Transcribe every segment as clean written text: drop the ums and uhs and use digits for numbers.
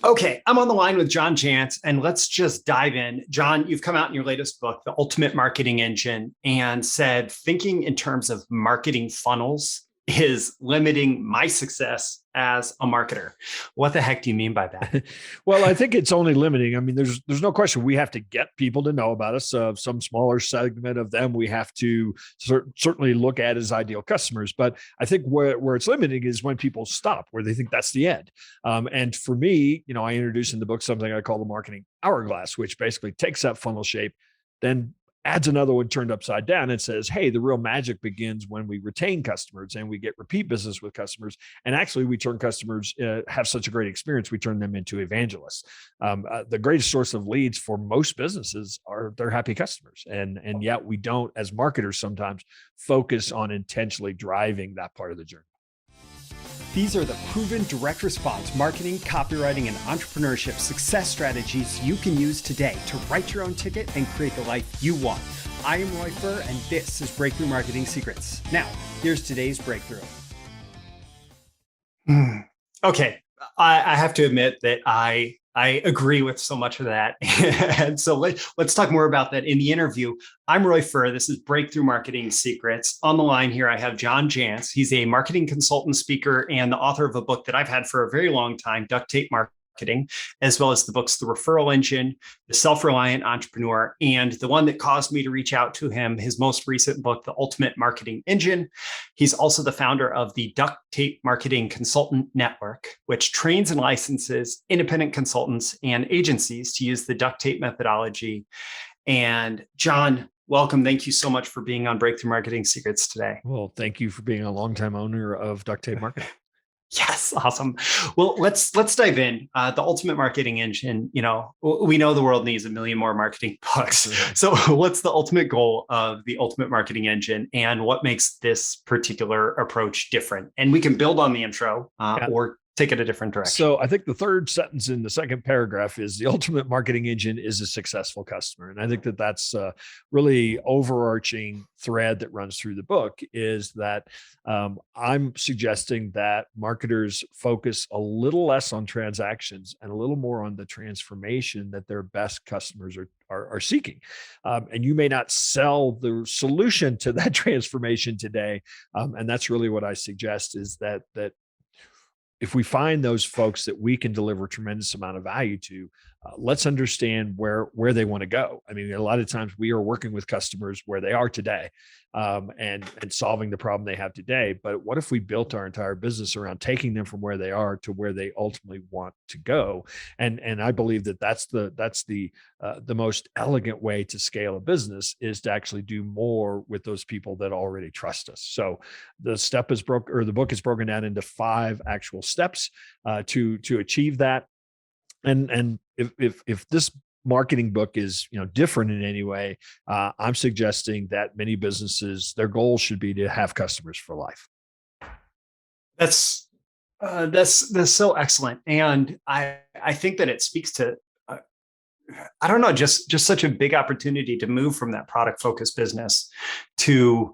Okay, I'm on the line with John Jantsch, and let's just dive in. John, you've come out in your latest book, The Ultimate Marketing Engine, and said thinking in terms of marketing funnels is limiting my success as a marketer. What the heck do you mean by that? Well, I think it's only limiting. I mean, there's no question we have to get people to know about us. Some smaller segment of them we have to certainly look at as ideal customers. But I think where it's limiting is when people stop, where they think that's the end. And for me, I introduce in the book something I call the marketing hourglass, which basically takes that funnel shape, then adds another one turned upside down and says, hey, the real magic begins when we retain customers and we get repeat business with customers. And actually, we turn customers have such a great experience, we turn them into evangelists. The greatest source of leads for most businesses are their happy customers. And yet we don't, as marketers, sometimes focus on intentionally driving that part of the journey. These are the proven direct response marketing, copywriting, and entrepreneurship success strategies you can use today to write your own ticket and create the life you want. I am Roy Furr, and this is Breakthrough Marketing Secrets. Now, here's today's breakthrough. Okay, I have to admit that I agree with so much of that. And so let's talk more about that in the interview. I'm Roy Furr. This is Breakthrough Marketing Secrets. On the line here, I have John Jantsch. He's a marketing consultant, speaker, and the author of a book that I've had for a very long time, Duct Tape Marketing, as well as the books The Referral Engine, The Self-Reliant Entrepreneur, and the one that caused me to reach out to him, his most recent book, The Ultimate Marketing Engine. He's also the founder of the Duct Tape Marketing Consultant Network, which trains and licenses independent consultants and agencies to use the duct tape methodology. And John, welcome. Thank you so much for being on Breakthrough Marketing Secrets today. Well, thank you for being a longtime owner of Duct Tape Marketing. Yes, awesome. Well, let's dive in. The Ultimate Marketing Engine, we know the world needs a million more marketing books. So what's the ultimate goal of the Ultimate Marketing Engine, and what makes this particular approach different? And we can build on the intro or take it a different direction. So I think the third sentence in the second paragraph is the ultimate marketing engine is a successful customer. And I think that that's a really overarching thread that runs through the book is that I'm suggesting that marketers focus a little less on transactions and a little more on the transformation that their best customers are seeking. And you may not sell the solution to that transformation today. And that's really what I suggest is that if we find those folks that we can deliver a tremendous amount of value to, let's understand where they want to go. I mean, a lot of times we are working with customers where they are today, and solving the problem they have today. But what if we built our entire business around taking them from where they are to where they ultimately want to go? And I believe that that's the most elegant way to scale a business is to actually do more with those people that already trust us. So the book is broken down into 5 actual steps to achieve that. And if this marketing book is different in any way, I'm suggesting that many businesses, their goal should be to have customers for life. That's so excellent, and I think that it speaks to I don't know, just such a big opportunity to move from that product focused business to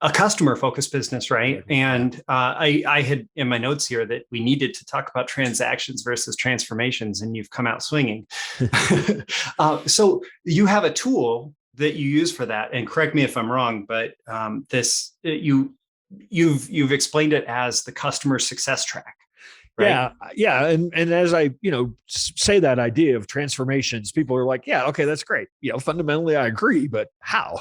a customer focused business, right? And I had in my notes here that we needed to talk about transactions versus transformations, and you've come out swinging. So you have a tool that you use for that, and correct me if I'm wrong, but you've explained it as the customer success track. Right? Yeah. And as I, say that idea of transformations, people are like, yeah, okay, that's great. Fundamentally I agree, but how?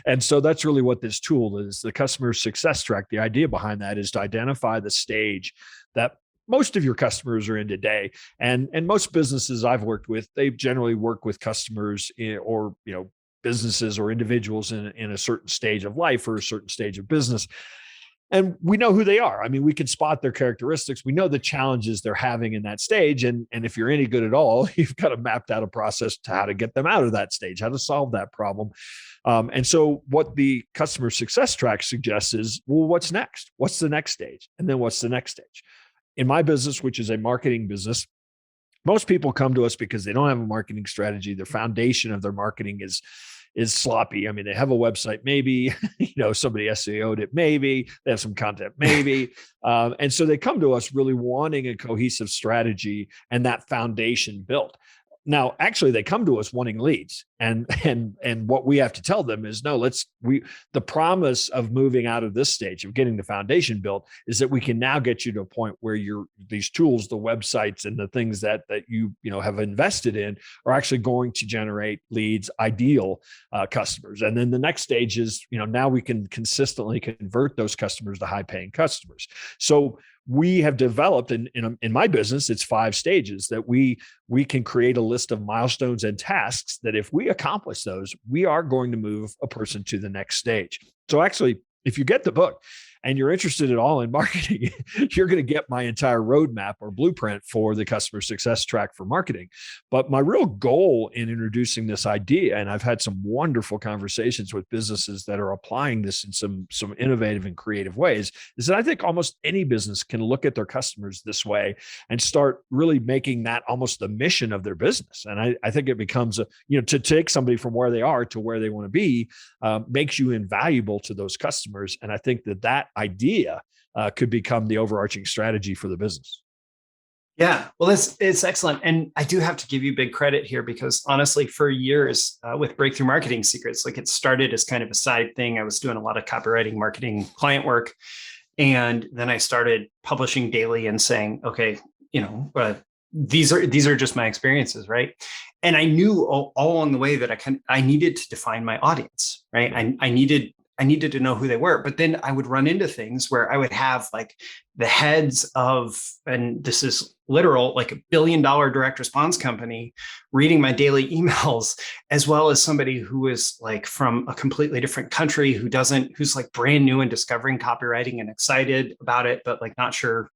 And so that's really what this tool is, the customer success track. The idea behind that is to identify the stage that most of your customers are in today. And most businesses I've worked with, they generally work with customers or, businesses or individuals in a certain stage of life or a certain stage of business. And we know who they are. I mean, we can spot their characteristics. We know the challenges they're having in that stage. And if you're any good at all, you've got to map out a process to how to get them out of that stage, how to solve that problem. And so what the customer success track suggests is, well, what's next? What's the next stage? And then what's the next stage? In my business, which is a marketing business, most people come to us because they don't have a marketing strategy. The foundation of their marketing is sloppy. I mean, they have a website, maybe, somebody SEO'd it, maybe they have some content, maybe. And so they come to us really wanting a cohesive strategy and that foundation built. Now, actually, they come to us wanting leads, and what we have to tell them is, no, the promise of moving out of this stage of getting the foundation built is that we can now get you to a point where these tools, the websites, and the things that you have invested in are actually going to generate leads, ideal customers. And then the next stage is, now we can consistently convert those customers to high paying customers. So we have developed in my business, it's 5 stages that we can create a list of milestones and tasks that if we accomplish those, we are going to move a person to the next stage. So actually, if you get the book and you're interested at all in marketing, you're going to get my entire roadmap or blueprint for the customer success track for marketing. But my real goal in introducing this idea, and I've had some wonderful conversations with businesses that are applying this in some innovative and creative ways, is that I think almost any business can look at their customers this way and start really making that almost the mission of their business. And I think it becomes to take somebody from where they are to where they want to be, makes you invaluable to those customers. And I think that idea could become the overarching strategy for the business. Yeah, well, it's excellent. And I do have to give you big credit here because honestly, for years with Breakthrough Marketing Secrets, like it started as kind of a side thing. I was doing a lot of copywriting, marketing, client work. And then I started publishing daily and saying, okay, these are just my experiences, right? And I knew all along the way that I needed to define my audience, right? I needed to know who they were, but then I would run into things where I would have like the heads of, and this is literal, like $1 billion direct response company reading my daily emails, as well as somebody who is like from a completely different country who's like brand new and discovering copywriting and excited about it, but like not sure,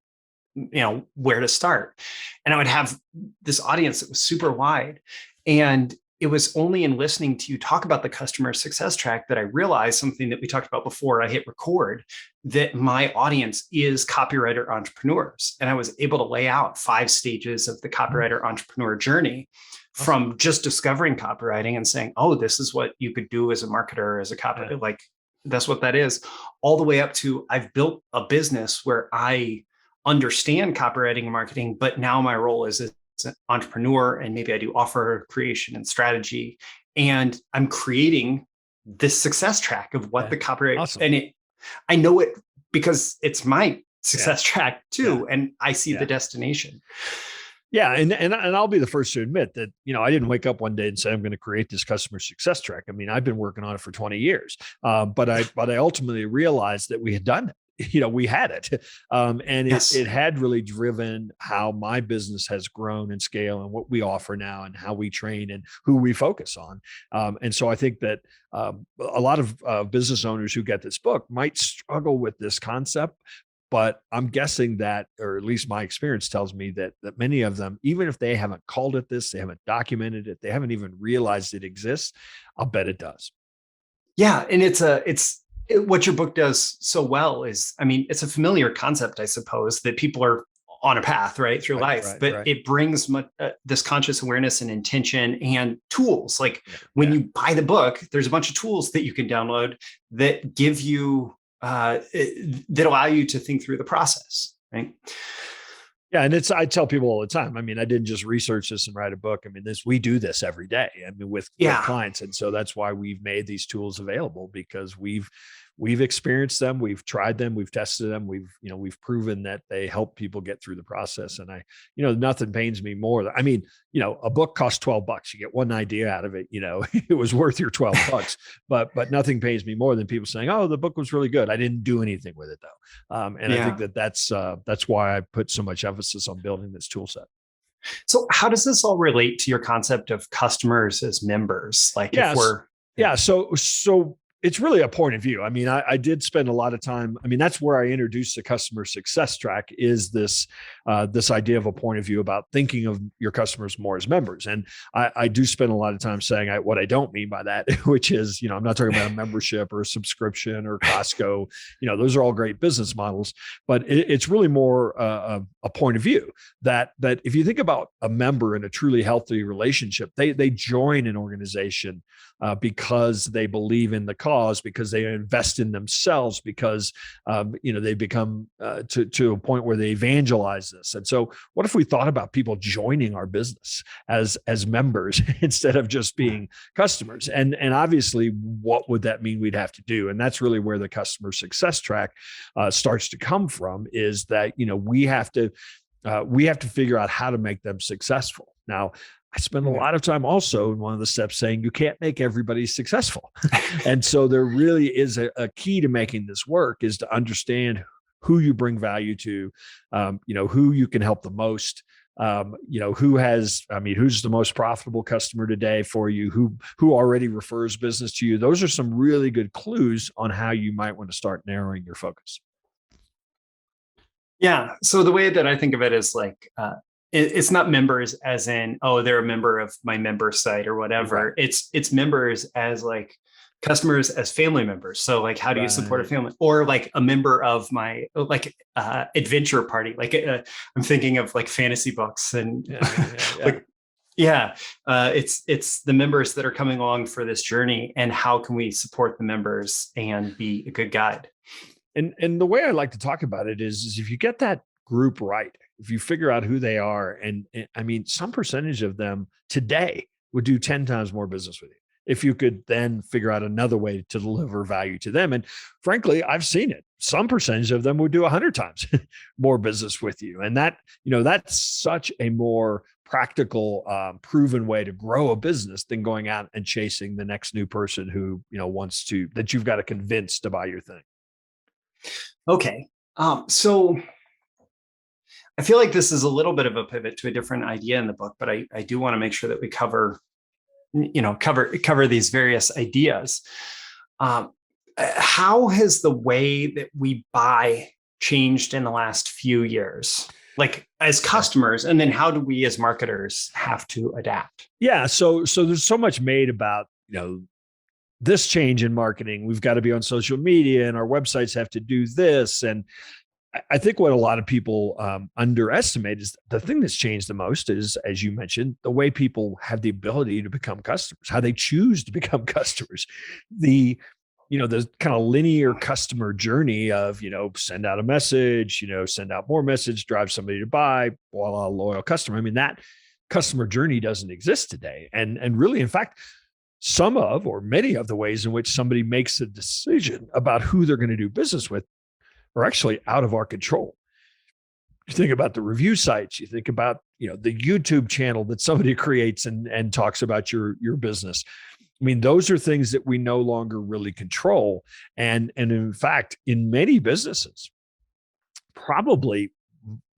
where to start. And I would have this audience that was super wide. And it was only in listening to you talk about the customer success track that I realized something that we talked about before I hit record, that my audience is copywriter entrepreneurs. And I was able to lay out 5 stages of the copywriter entrepreneur journey, from just discovering copywriting and saying, oh, this is what you could do as a marketer, as a copywriter, like that's what that is, all the way up to I've built a business where I understand copywriting and marketing, but now my role is an entrepreneur, and maybe I do offer creation and strategy, and I'm creating this success track of what the copyright. Awesome. And I know it because it's my success track too, and I see the destination. Yeah, and I'll be the first to admit that I didn't wake up one day and say I'm going to create this customer success track. I mean, I've been working on it for 20 years, but I ultimately realized that we had done it. We had it. And it had really driven how my business has grown and scale and what we offer now and how we train and who we focus on. And so I think that a lot of business owners who get this book might struggle with this concept, but I'm guessing that, or at least my experience tells me that many of them, even if they haven't called it this, they haven't documented it, they haven't even realized it exists, I'll bet it does. Yeah. And what your book does so well is, I mean, it's a familiar concept, I suppose, that people are on a path through life, but it brings this conscious awareness and intention and tools. Like when you buy the book, there's a bunch of tools that you can download that give you, that allow you to think through the process, right? Yeah. And I tell people all the time, I mean, I didn't just research this and write a book. I mean, we do this every day. I mean, with clients. And so that's why we've made these tools available, because we've experienced them, we've tried them, we've tested them, we've proven that they help people get through the process. And nothing pains me more. I mean, a book costs $12. You get one idea out of it. It was worth your $12, but nothing pains me more than people saying, oh, the book was really good. I didn't do anything with it though. I think that's why I put so much emphasis on building this tool set. So how does this all relate to your concept of customers as members? Like so it's really a point of view. I mean, I did spend a lot of time. I mean, that's where I introduced the customer success track, is this this idea of a point of view about thinking of your customers more as members. And I do spend a lot of time saying what I don't mean by that, which is, I'm not talking about a membership or a subscription or Costco. Those are all great business models, but it's really more a point of view that if you think about a member in a truly healthy relationship, they join an organization because they believe in the cause, because they invest in themselves, because they become to a point where they evangelize this. And so, what if we thought about people joining our business as members instead of just being customers? And obviously, what would that mean we'd have to do? And that's really where the customer success track starts to come from. Is that we have to figure out how to make them successful. Now, I spend a lot of time also in one of the steps saying you can't make everybody successful. And so there really is a key to making this work is to understand who you bring value to, who you can help the most, who's the most profitable customer today for you, who already refers business to you. Those are some really good clues on how you might want to start narrowing your focus. Yeah. So the way that I think of it is like, it's not members as in, oh, they're a member of my member site or whatever. Right. It's members as like customers as family members. So like, how do you support a family, or like a member of my adventure party? Like I'm thinking of like fantasy books and it's the members that are coming along for this journey, and how can we support the members and be a good guide? And the way I like to talk about it is if you get that group right, if you figure out who they are, and I mean, some percentage of them today would do 10 times more business with you if you could then figure out another way to deliver value to them. And frankly, I've seen it. Some percentage of them would do 100 times more business with you. And that's such a more practical, proven way to grow a business than going out and chasing the next new person who, that you've got to convince to buy your thing. Okay. So I feel like this is a little bit of a pivot to a different idea in the book, but I do want to make sure that we cover these various ideas. How has the way that we buy changed in the last few years, like as customers, and then how do we as marketers have to adapt? Yeah. So there's so much made about, this change in marketing. We've got to be on social media and our websites have to do this. And I think what a lot of people underestimate is the thing that's changed the most is, as you mentioned, the way people have the ability to become customers, how they choose to become customers. The kind of linear customer journey of, send out a message, send out more message, drive somebody to buy, voila, loyal customer. I mean, that customer journey doesn't exist today. And really, in fact, some of, or many of the ways in which somebody makes a decision about who they're going to do business with are actually out of our control. You think about the review sites, you think about, the YouTube channel that somebody creates and talks about your business. I mean, those are things that we no longer really control. And in fact, in many businesses, probably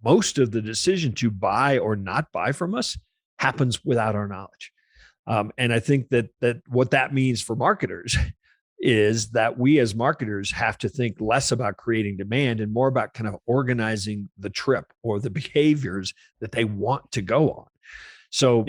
most of the decision to buy or not buy from us happens without our knowledge. And I think that what that means for marketers is that we as marketers have to think less about creating demand and more about kind of organizing the trip or the behaviors that they want to go on. So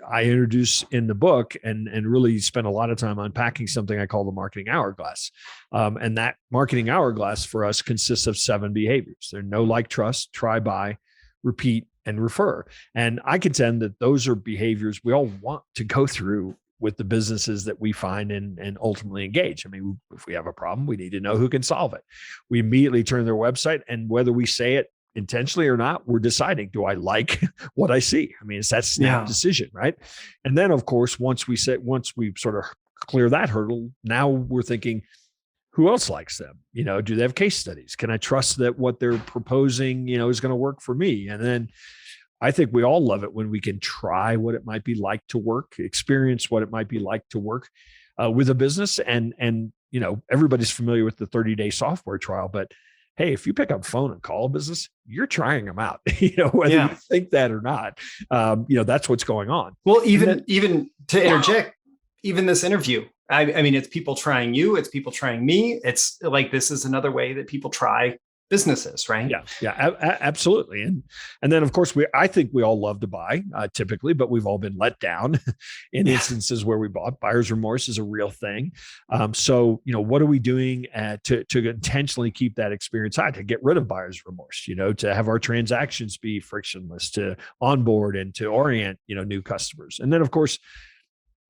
I introduce in the book and really spend a lot of time unpacking something I call the marketing hourglass. And that marketing hourglass for us consists of 7 behaviors. They're know, like, trust, try, buy, repeat, and refer. And I contend that those are behaviors we all want to go through with the businesses that we find and ultimately engage. I mean, if we have a problem, we need to know who can solve it. We immediately turn their website, and whether we say it intentionally or not, we're deciding, do I like what I see? I mean, it's that snap decision, right? And then, of course, once we sort of clear that hurdle, now we're thinking, who else likes them? Do they have case studies? Can I trust that what they're proposing, is going to work for me? And then I think we all love it when we can try what it might be like to work, experience what it might be like to work with a business. And everybody's familiar with the 30-day software trial, but hey, if you pick up phone and call a business, you're trying them out, whether you think that or not, that's what's going on. Well, even to interject, even this interview, I mean, it's people trying you, it's people trying me. It's like, this is another way that people try businesses, right? Absolutely. And then of course I think we all love to buy typically, but we've all been let down in Yeah. instances where we bought. Buyer's remorse is a real thing. So what are we doing to intentionally keep that experience high, to get rid of buyer's remorse? To have our transactions be frictionless, to onboard and to orient new customers. And then of course,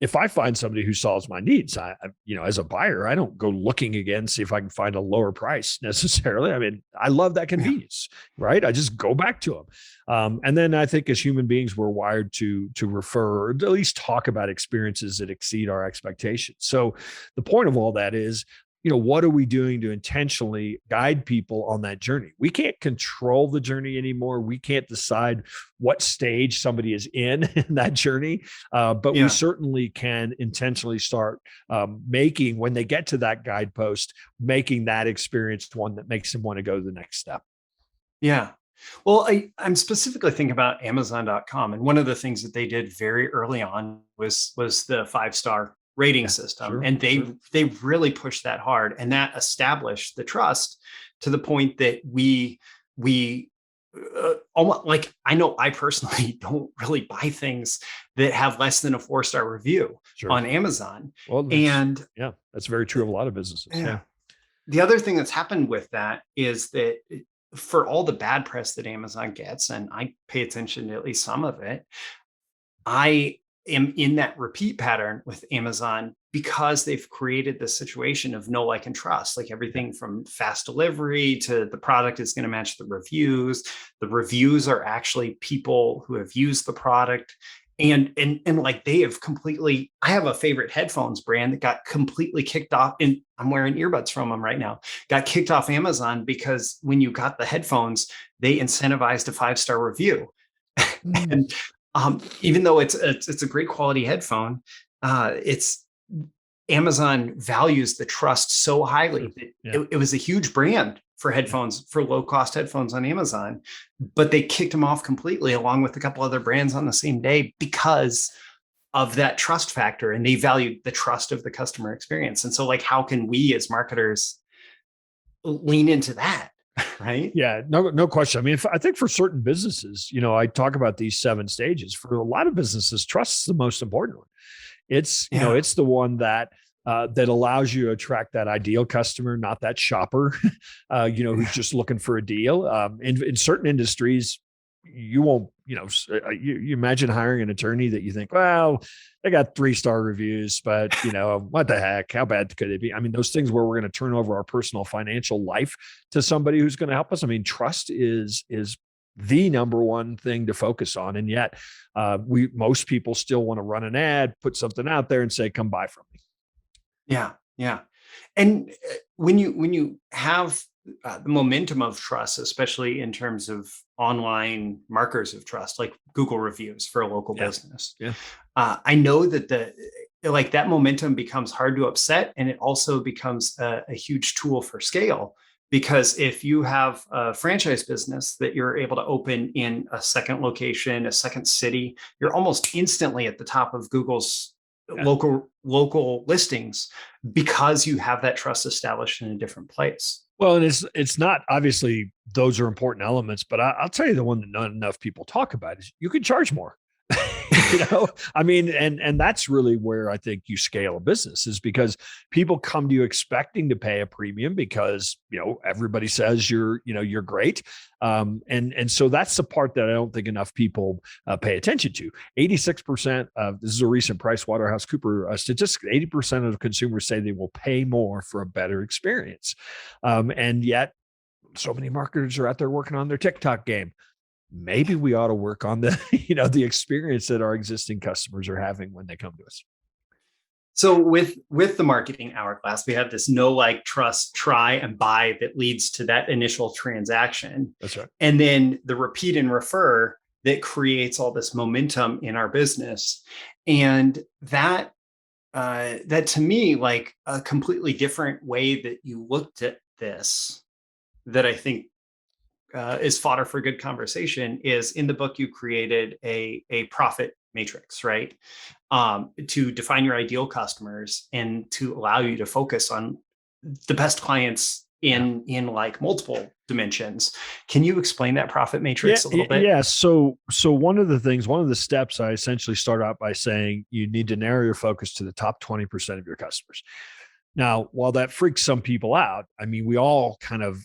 if I find somebody who solves my needs, as a buyer, I don't go looking again, see if I can find a lower price necessarily. I mean, I love that Yeah. convenience, right? I just go back to them. And then I think as human beings, we're wired to refer, or at least talk about experiences that exceed our expectations. So the point of all that is, what are we doing to intentionally guide people on that journey? We can't control the journey anymore. We can't decide what stage somebody is in that journey, but we Yeah. certainly can intentionally start making, when they get to that guidepost, making that experience one that makes them want to go to the next step. Yeah. Well, I'm specifically thinking about Amazon.com. And one of the things that they did very early on was the 5-star rating Yeah, system. sure, And sure. they really pushed that hard. And that established the trust to the point that we almost, like, I know I personally don't really buy things that have less than a 4-star review Sure. on Amazon. Well, And that's very true of a lot of businesses. Yeah. yeah, the other thing that's happened with that is that for all the bad press that Amazon gets, and I pay attention to at least some of it, I am in that repeat pattern with Amazon because they've created this situation of know, like, and trust. Like, Yeah. everything from fast delivery to the product is going to match the reviews. The reviews are actually people who have used the product. And like, they have completely, I have a favorite headphones brand that got completely kicked off, and I'm wearing earbuds from them right now, got kicked off Amazon because when you got the headphones, they incentivized a 5-star review. Mm. And even though it's a great quality headphone, it's Amazon values the trust so Sure. highly that Yeah. it was a huge brand for Yeah. headphones, for low cost headphones on Amazon, but they kicked them off completely along with a couple other brands on the same day because of that trust factor, and they valued the trust of the customer experience. And so, like, how can we as marketers lean into that, right? Yeah, no question. I mean, I think for certain businesses, I talk about these 7 stages. For a lot of businesses, trust is the most important one. It's, Yeah. it's the one that allows you to attract that ideal customer, not that shopper, who's just looking for a deal. In certain industries, you won't, you imagine hiring an attorney that you think, well, they got 3-star reviews, but what the heck? How bad could it be? I mean, those things where we're going to turn over our personal financial life to somebody who's going to help us. I mean, trust is the number one thing to focus on. And yet most people still want to run an ad, put something out there and say, come buy from me. Yeah. Yeah. And when you have the momentum of trust, especially in terms of online markers of trust, like Google reviews for a local Yeah. business, Yeah. I know that that momentum becomes hard to upset, and it also becomes a huge tool for scale. Because if you have a franchise business that you're able to open in a second location, a second city, you're almost instantly at the top of Google's Yeah. local listings because you have that trust established in a different place. Well, and it's not, obviously those are important elements, but I'll tell you the one that not enough people talk about is you can charge more. I mean, and that's really where I think you scale a business, is because people come to you expecting to pay a premium because everybody says you're great, and so that's the part that I don't think enough people pay attention to. 86% of, this is a recent PricewaterhouseCooper statistic, 80% of consumers say they will pay more for a better experience, and yet so many marketers are out there working on their TikTok game. Maybe we ought to work on the the experience that our existing customers are having when they come to us. So with the marketing hourglass, we have this know, like, trust, try, and buy that leads to that initial transaction. That's right. And then the repeat and refer that creates all this momentum in our business. And that to me, like, a completely different way that you looked at this, that I think is fodder for good conversation, is in the book you created a profit matrix, right? To define your ideal customers and to allow you to focus on the best clients in like multiple dimensions. Can you explain that profit Yeah, matrix a little bit? yeah. So one of the steps I essentially start out by saying you need to narrow your focus to the top 20% of your customers. Now, while that freaks some people out, I mean, we all kind of,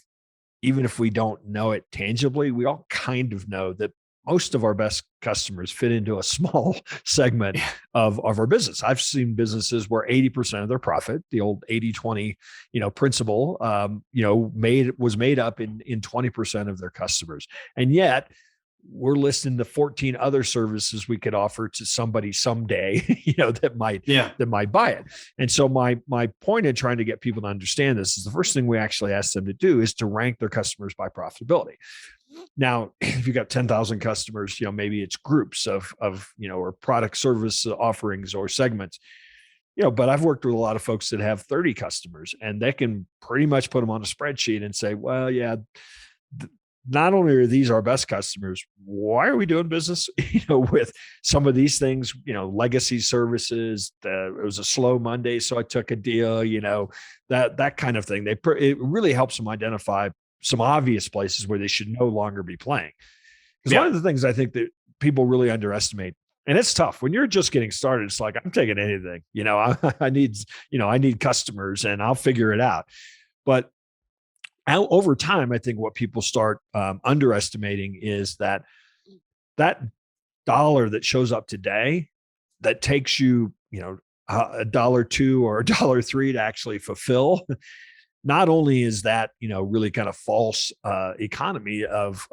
even if we don't know it tangibly, we all kind of know that most of our best customers fit into a small segment of our business. I've seen businesses where 80% of their profit, the old 80-20, principle, was made up in 20% of their customers. And yet we're listing the 14 other services we could offer to somebody someday, Yeah. that might buy it. And so my point in trying to get people to understand this is the first thing we actually ask them to do is to rank their customers by profitability. Now, if you got 10,000 customers, maybe it's groups of or product service offerings or segments. But I've worked with a lot of folks that have 30 customers and they can pretty much put them on a spreadsheet and say, well, yeah, not only are these our best customers, why are we doing business, with some of these things, legacy services, it was a slow Monday, so I took a deal, that kind of thing. It really helps them identify some obvious places where they should no longer be playing. Because one of the things I think that people really underestimate, and it's tough when you're just getting started, it's like, I'm taking anything, I need customers and I'll figure it out. But over time, I think what people start underestimating is that dollar that shows up today that takes you, $1.02 or $1.03 to actually fulfill. Not only is that, really kind of false economy of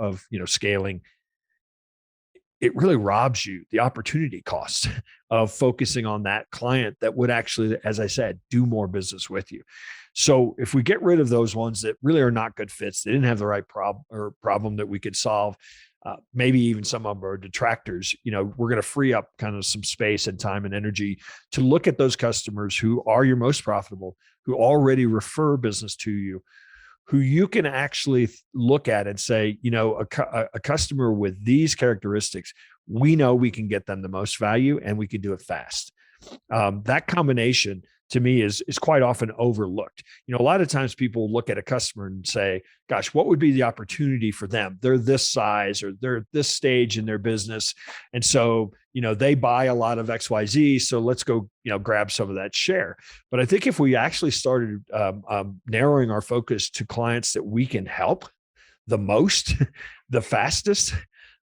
scaling, it really robs you the opportunity cost of focusing on that client that would actually, as I said, do more business with you. So if we get rid of those ones that really are not good fits, they didn't have the right problem that we could solve, maybe even some of them are detractors, we're going to free up kind of some space and time and energy to look at those customers who are your most profitable, who already refer business to you, who you can actually look at and say, a customer with these characteristics, we know we can get them the most value and we can do it fast. That combination to me is quite often overlooked. A lot of times people look at a customer and say, gosh, what would be the opportunity for them? They're this size or they're this stage in their business. And so, they buy a lot of XYZ. So let's go, grab some of that share. But I think if we actually started narrowing our focus to clients that we can help the most, the fastest,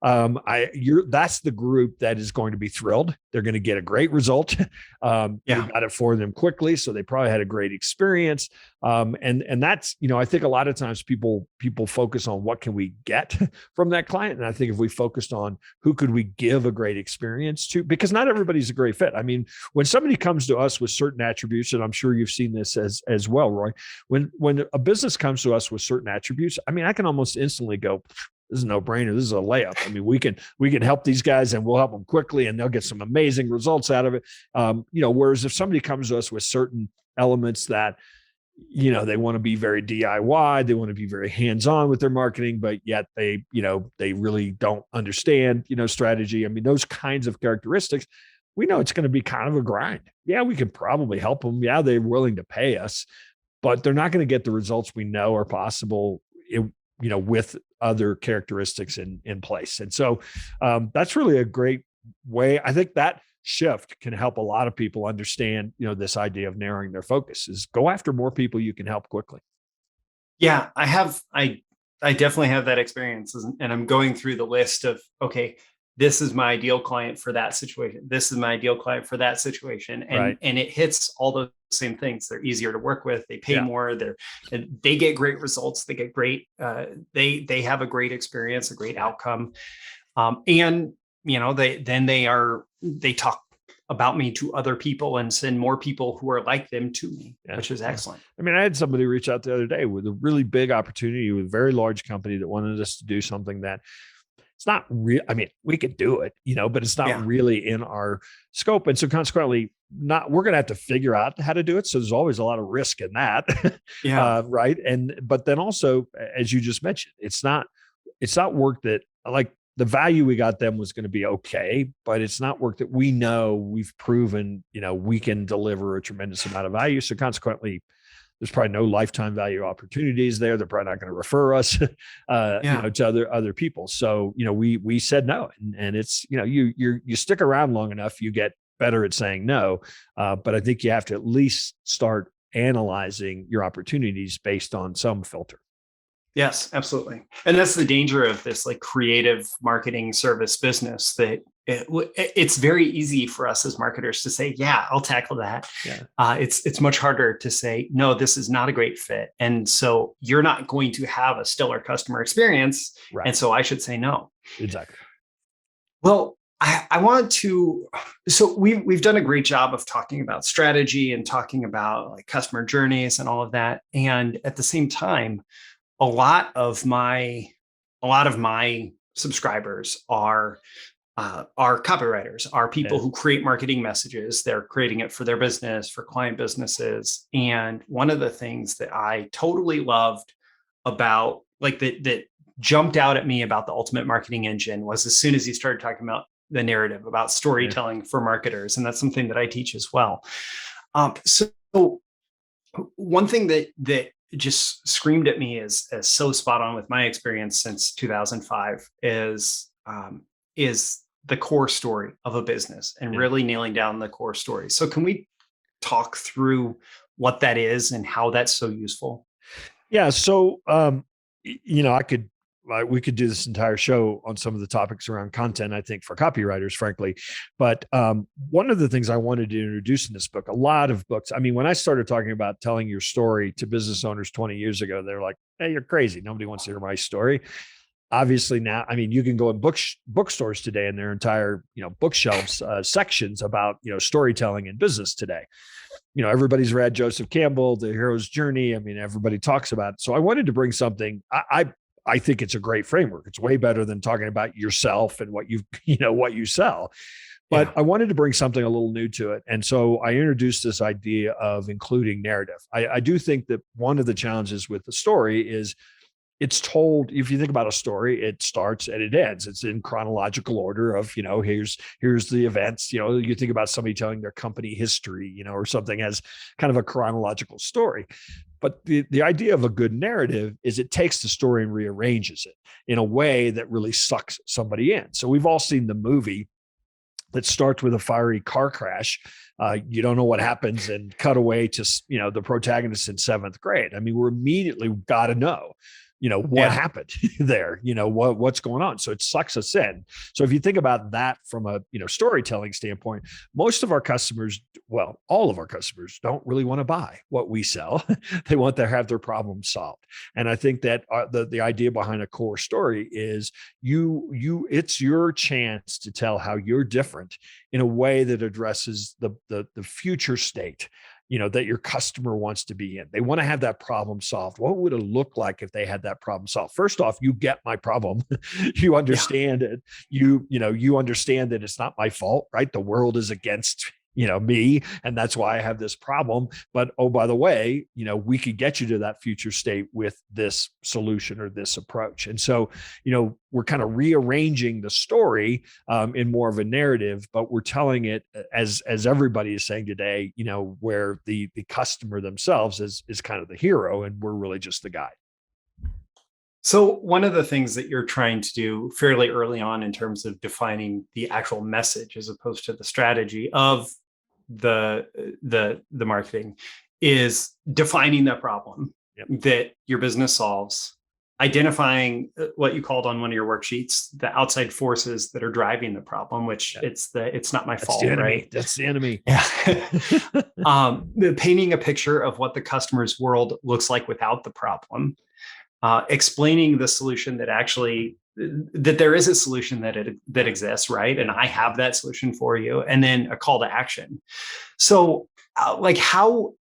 that's the group that is going to be thrilled. They're going to get a great result. You got it for them quickly, so they probably had a great experience. And that's, I think a lot of times people focus on what can we get from that client, and I think if we focused on who could we give a great experience to, because not everybody's a great fit. I mean, when somebody comes to us with certain attributes, and I'm sure you've seen this as well, Roy, when a business comes to us with certain attributes, I mean, I can almost instantly go, this is a no-brainer. This is a layup. I mean, we can help these guys and we'll help them quickly and they'll get some amazing results out of it. Whereas if somebody comes to us with certain elements that, they want to be very DIY, they want to be very hands-on with their marketing, but yet they really don't understand, strategy. I mean, those kinds of characteristics, we know it's going to be kind of a grind. Yeah, we can probably help them. Yeah, they're willing to pay us, but they're not going to get the results we know are possible with other characteristics in place. And so that's really a great way. I think that shift can help a lot of people understand, this idea of narrowing their focus is go after more people you can help quickly. Yeah, I definitely have that experience. And I'm going through the list of, okay, this is my ideal client for that situation. This is my ideal client for that situation. And it hits all those same things. They're easier to work with. They pay more. They get great results. They get great, they have a great experience, a great outcome. And they talk about me to other people and send more people who are like them to me, which is excellent. I mean, I had somebody reach out the other day with a really big opportunity with a very large company that wanted us to do something that it's not real. I mean, we could do it, but it's not really in our scope. And so consequently, we're going to have to figure out how to do it. So there's always a lot of risk in that. Right. But then also, as you just mentioned, it's not work that, like, the value we got them was going to be okay, but it's not work that we know we've proven, we can deliver a tremendous amount of value. So consequently, There's probably no lifetime value opportunities there. They're probably not going to refer us, Yeah. to other people. So, we said no, and it's, you stick around long enough, you get better at saying no. But I think you have to at least start analyzing your opportunities based on some filter. Yes, absolutely. And that's the danger of this like creative marketing service business that it's very easy for us as marketers to say, yeah, I'll tackle that. Yeah. It's much harder to say, no, this is not a great fit. And so you're not going to have a stellar customer experience. Right. And so I should say no. Exactly. Well, I want to, so we've done a great job of talking about strategy and talking about like customer journeys and all of that. And at the same time, a lot of my subscribers are copywriters, are people Yeah. who create marketing messages. They're creating it for their business, for client businesses. And one of the things that I totally loved about like that jumped out at me about the ultimate marketing engine was as soon as you started talking about the narrative, about Yeah. storytelling for marketers. And that's something that I teach as well. So one thing that just screamed at me as so spot on with my experience since 2005 is the core story of a business and Yeah. really nailing down the core story. So can we talk through what that is and how that's so useful? Yeah. So, we could do this entire show on some of the topics around content, I think, for copywriters, frankly. But one of the things I wanted to introduce in this book, a lot of books, I mean, when I started talking about telling your story to business owners 20 years ago, they're like, hey, you're crazy. Nobody wants to hear my story. Obviously now, I mean, you can go in bookstores today and their entire, bookshelves, sections about, storytelling in business today. Everybody's read Joseph Campbell, The Hero's Journey. I mean, everybody talks about it. So I wanted to bring something. I think it's a great framework. It's way better than talking about yourself and what what you sell. But Yeah. I wanted to bring something a little new to it. And so I introduced this idea of including narrative. I do think that one of the challenges with the story is it's told, if you think about a story, it starts and it ends. It's in chronological order of, here's the events. You think about somebody telling their company history, or something as kind of a chronological story. But the idea of a good narrative is it takes the story and rearranges it in a way that really sucks somebody in. So we've all seen the movie that starts with a fiery car crash. You don't know what happens and cut away to, the protagonist in seventh grade. I mean, we're immediately got to know, what Yeah. happened there, what's going on. So it sucks us in. So if you think about that from a, storytelling standpoint, most of our customers, well, all of our customers don't really want to buy what we sell. They want to have their problem solved. And I think that the idea behind a core story is it's your chance to tell how you're different in a way that addresses the future state that your customer wants to be in. They want to have that problem solved. What would it look like if they had that problem solved? First off, you get my problem. You Yeah. understand it. You understand that it's not my fault, right? The world is against me, and that's why I have this problem. But oh, by the way, we could get you to that future state with this solution or this approach. And so, we're kind of rearranging the story in more of a narrative, but we're telling it as everybody is saying today, where the customer themselves is kind of the hero, and we're really just the guide. So one of the things that you're trying to do fairly early on in terms of defining the actual message as opposed to the strategy of the marketing is defining the problem Yep. that your business solves, identifying what you called on one of your worksheets, the outside forces that are driving the problem, which Yep. it's not my That's fault, the enemy. right? That's the enemy. Yeah. Painting a picture of what the customer's world looks like without the problem, explaining the solution that there is a solution that exists, right? And I have that solution for you, and then a call to action. So, like how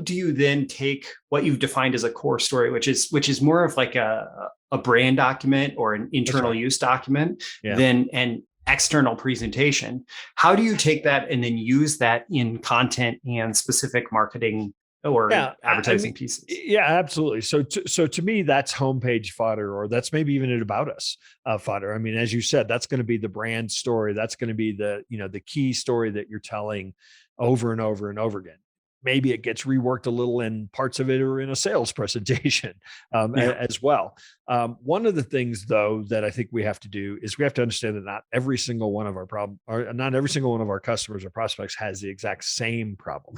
do you then take what you've defined as a core story, which is more of like a brand document or an internal right. use document Yeah. than an external presentation? How do you take that and then use that in content and specific marketing or Yeah, advertising pieces? yeah, absolutely. So to me, that's homepage fodder, or that's maybe even an about us fodder. I mean, as you said, that's going to be the brand story. That's going to be the key story that you're telling over and over and over again. maybe it gets reworked a little, and parts of it are in a sales presentation Yeah. as well. One of the things, though, that I think we have to do is we have to understand that not every single one of our problem, or not every single one of our customers or prospects has the exact same problem.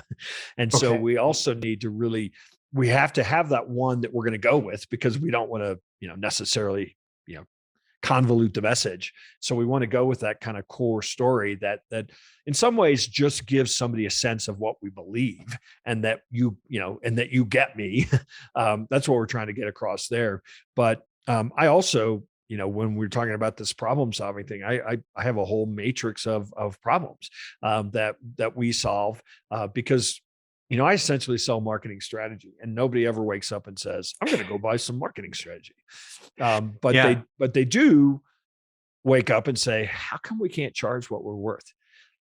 And so Okay. we also need to really, we have to have that one that we're going to go with, because we don't want to, necessarily, you know, convolute the message. So we want to go with that kind of core story that in some ways just gives somebody a sense of what we believe, and that and that you get me. That's what we're trying to get across there. But I also, when we're talking about this problem solving thing, I have a whole matrix of problems that we solve, because I essentially sell marketing strategy, and nobody ever wakes up and says, "I'm going to go buy some marketing strategy." But Yeah. they do wake up and say, "How come we can't charge what we're worth,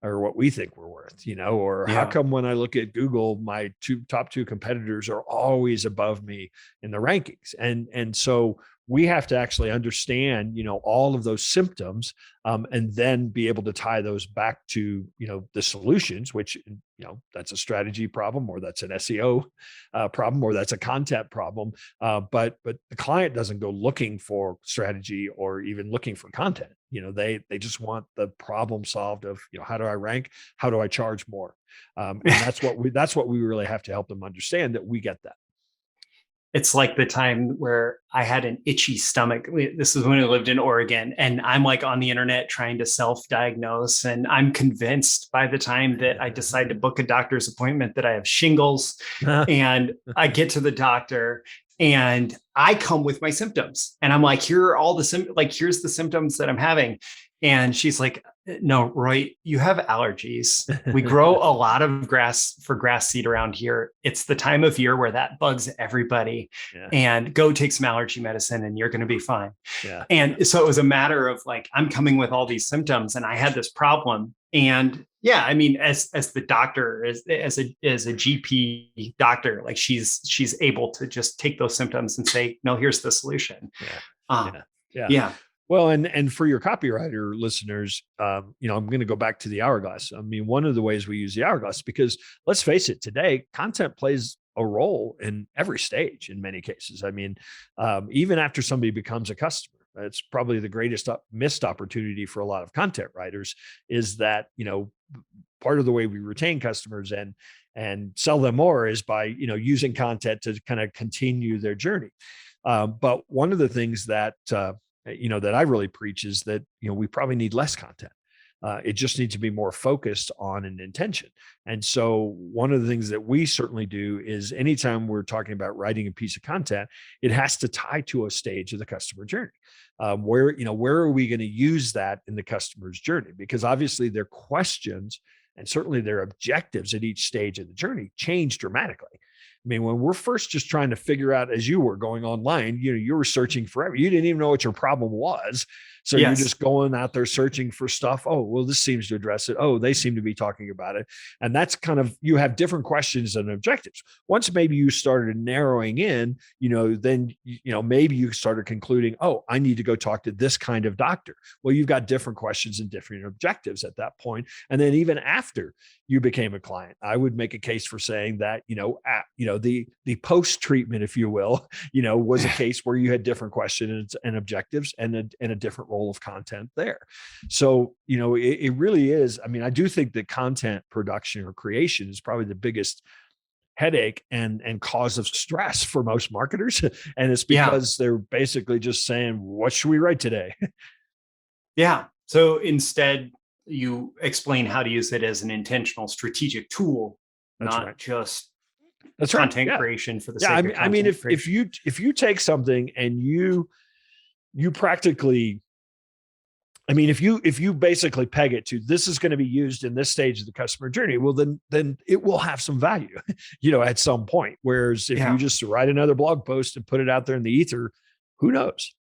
or what we think we're worth?" Or how Yeah. come when I look at Google, my top two competitors are always above me in the rankings? And so we have to actually understand, all of those symptoms, and then be able to tie those back to, the solutions, which, that's a strategy problem, or that's an SEO problem, or that's a content problem. But the client doesn't go looking for strategy or even looking for content. They just want the problem solved of, how do I rank? How do I charge more? And that's what we really have to help them understand, that we get that. It's like the time where I had an itchy stomach. This is when I lived in Oregon, and I'm like on the internet trying to self-diagnose. And I'm convinced by the time that I decide to book a doctor's appointment that I have shingles. And I get to the doctor, and I come with my symptoms. And I'm like, here are all the symptoms, like, here's the symptoms that I'm having. And she's like, no, Roy, you have allergies. We grow a lot of grass seed around here. It's the time of year where that bugs everybody. Yeah. And go take some allergy medicine and you're going to be fine. Yeah. And so it was a matter of like, I'm coming with all these symptoms and I had this problem. And yeah, I mean, as the doctor, as a GP doctor, like she's able to just take those symptoms and say, no, here's the solution. Yeah. Yeah. Yeah. Yeah. Well, and for your copywriter listeners, I'm going to go back to the hourglass. I mean, one of the ways we use the hourglass, because let's face it, today content plays a role in every stage in many cases. I mean, even after somebody becomes a customer, it's probably the greatest missed opportunity for a lot of content writers, is that, part of the way we retain customers and sell them more is by, using content to kind of continue their journey. But one of the things that I really preach is that, we probably need less content. It just needs to be more focused on an intention. And so one of the things that we certainly do is anytime we're talking about writing a piece of content, it has to tie to a stage of the customer journey. Where are we going to use that in the customer's journey? Because obviously their questions and certainly their objectives at each stage of the journey change dramatically. I mean, when we're first just trying to figure out, as you were going online, you were searching forever. You didn't even know what your problem was. So you're just going out there searching for stuff. Oh, well, this seems to address it. Oh, they seem to be talking about it. And that's kind of, you have different questions and objectives. Once maybe you started narrowing in, then, maybe you started concluding, oh, I need to go talk to this kind of doctor. Well, you've got different questions and different objectives at that point. And then even after you became a client, I would make a case for saying that, the post treatment, if you will, was a case where you had different questions and objectives and a different role of content there. So, it really is. I mean, I do think that content production or creation is probably the biggest headache and cause of stress for most marketers. And it's because they're basically just saying, what should we write today? Yeah. So instead, you explain how to use it as an intentional strategic tool, not just content creation for the sake of content. I mean, if you take something and you practically, I mean, if you basically peg it to, this is going to be used in this stage of the customer journey, well, then it will have some value, at some point. Whereas if you just write another blog post and put it out there in the ether, who knows?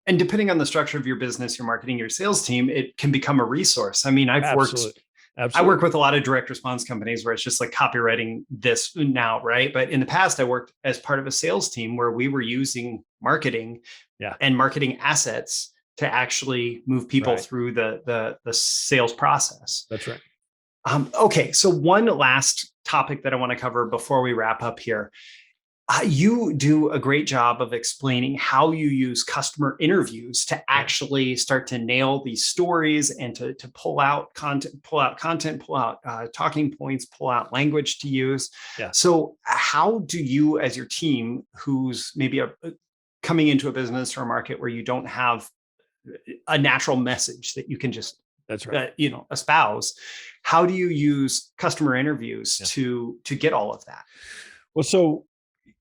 And depending on the structure of your business, your marketing, your sales team, it can become a resource. I mean, I work with a lot of direct response companies where it's just like copywriting this now, right? But in the past, I worked as part of a sales team where we were using marketing and marketing assets to actually move people through the sales process. That's right. Okay, so one last topic that I want to cover before we wrap up here. You do a great job of explaining how you use customer interviews to Yeah. actually start to nail these stories and to pull out talking points, pull out language to use. Yeah. So, how do you, as your team, who's maybe coming into a business or a market where you don't have a natural message that you can just That's right. espouse, how do you use customer interviews Yeah. to get all of that? Well, so,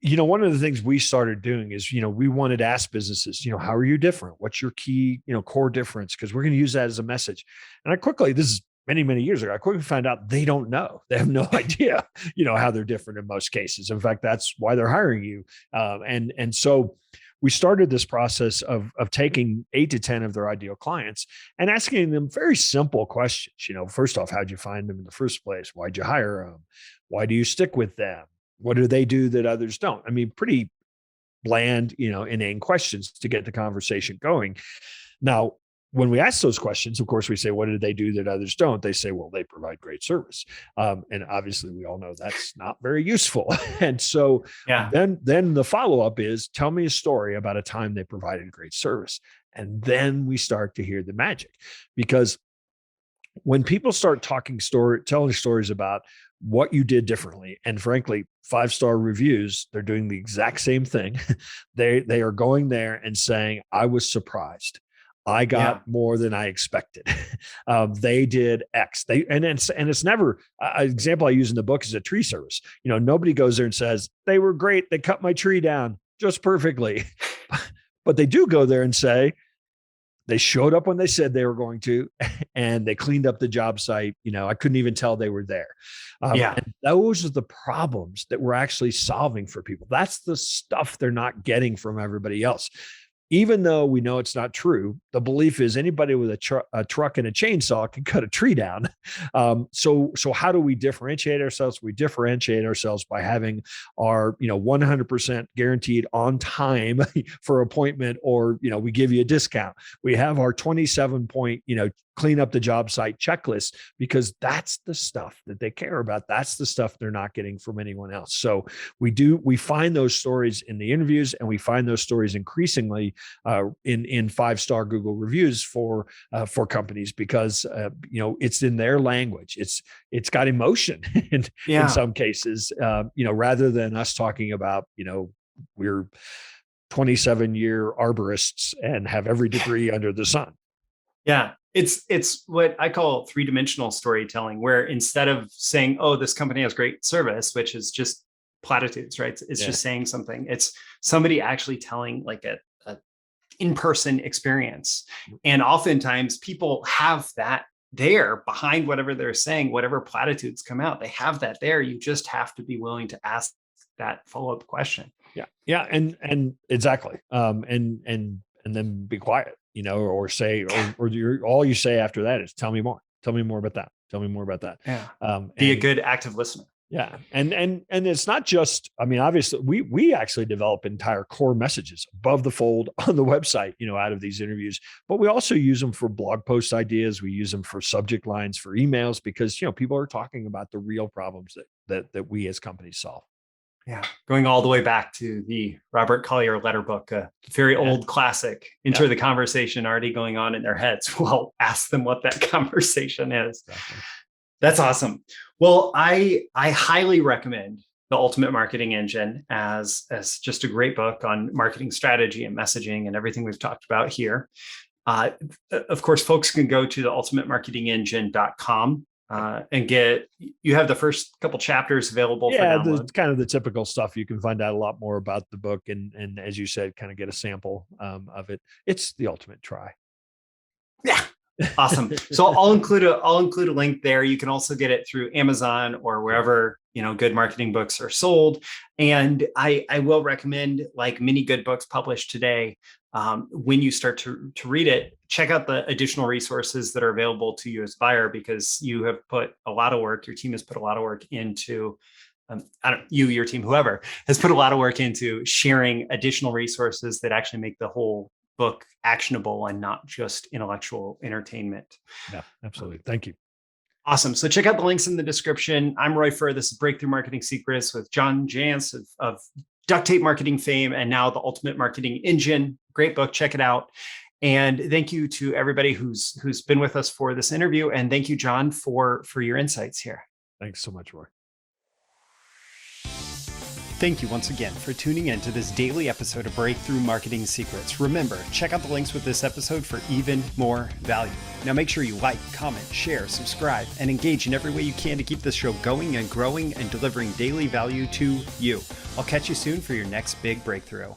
one of the things we started doing is, we wanted to ask businesses, how are you different? What's your key, core difference? Because we're going to use that as a message. And this is many, many years ago, I quickly found out they don't know. They have no idea, how they're different in most cases. In fact, that's why they're hiring you. And so we started this process of taking 8 to 10 of their ideal clients and asking them very simple questions. First off, how'd you find them in the first place? Why'd you hire them? Why do you stick with them? What do they do that others don't? I mean, pretty bland, inane questions to get the conversation going. Now, when we ask those questions, of course, we say, what do they do that others don't? They say, well, they provide great service. And obviously we all know that's not very useful. And so Yeah. then the follow-up is, tell me a story about a time they provided great service. And then we start to hear the magic, because when people start telling stories about what you did differently, and frankly, 5-star reviews, they're doing the exact same thing. They are going there and saying, I was surprised. I got Yeah. more than I expected. They did X. It's never an example I use in the book is a tree service. Nobody goes there and says, they were great. They cut my tree down just perfectly. But they do go there and say, they showed up when they said they were going to, and they cleaned up the job site. I couldn't even tell they were there. Yeah. And those are the problems that we're actually solving for people. That's the stuff they're not getting from everybody else. Even though we know it's not true, the belief is anybody with a truck and a chainsaw can cut a tree down. So how do we differentiate ourselves? We differentiate ourselves by having our 100% guaranteed on time for appointment, or we give you a discount. We have our 27-point clean up the job site checklist, because that's the stuff that they care about. That's the stuff they're not getting from anyone else. So we find those stories in the interviews, and we find those stories increasingly in 5-star Google reviews for companies, because it's in their language. It's got emotion in some cases, rather than us talking about we're 27-year arborists and have every degree under the sun. Yeah. It's what I call three-dimensional storytelling, where instead of saying, oh, this company has great service, which is just platitudes, right? It's just saying something. It's somebody actually telling like a in-person experience. And oftentimes people have that there behind whatever they're saying, whatever platitudes come out, they have that there. You just have to be willing to ask that follow-up question. Yeah. And exactly. And then be quiet, or say, or all you say after that is, tell me more about that. Tell me more about that. Yeah. Be a good active listener. Yeah. And it's not just, obviously we actually develop entire core messages above the fold on the website, out of these interviews, but we also use them for blog post ideas. We use them for subject lines for emails, because, people are talking about the real problems that we as companies solve. Yeah, going all the way back to the Robert Collier letter book, a very old classic. Enter the conversation already going on in their heads. Well, ask them what that conversation is. Exactly. That's awesome. Well, I highly recommend The Ultimate Marketing Engine as just a great book on marketing strategy and messaging and everything we've talked about here. Of course, folks can go to theultimatemarketingengine.com. And you have the first couple chapters available for download. Kind of the typical stuff. You can find out a lot more about the book, and as you said, kind of get a sample of it. It's the ultimate try. Yeah, awesome. So I'll include a link there. You can also get it through Amazon or wherever good marketing books are sold. And I will recommend, like many good books published today, when you start to read it, check out the additional resources that are available to you as a buyer, because you have put a lot of work, your team has put a lot of work into, your team, whoever has put a lot of work into sharing additional resources that actually make the whole book actionable and not just intellectual entertainment. Yeah, absolutely. Thank you. Awesome. So check out the links in the description. I'm Roy Furr. This is Breakthrough Marketing Secrets with John Jantsch of duct tape marketing fame and now the Ultimate Marketing Engine. Great book. Check it out. And thank you to everybody who's been with us for this interview. And thank you, John, for your insights here. Thanks so much, Roy. Thank you once again for tuning in to this daily episode of Breakthrough Marketing Secrets. Remember, check out the links with this episode for even more value. Now make sure you like, comment, share, subscribe, and engage in every way you can to keep this show going and growing and delivering daily value to you. I'll catch you soon for your next big breakthrough.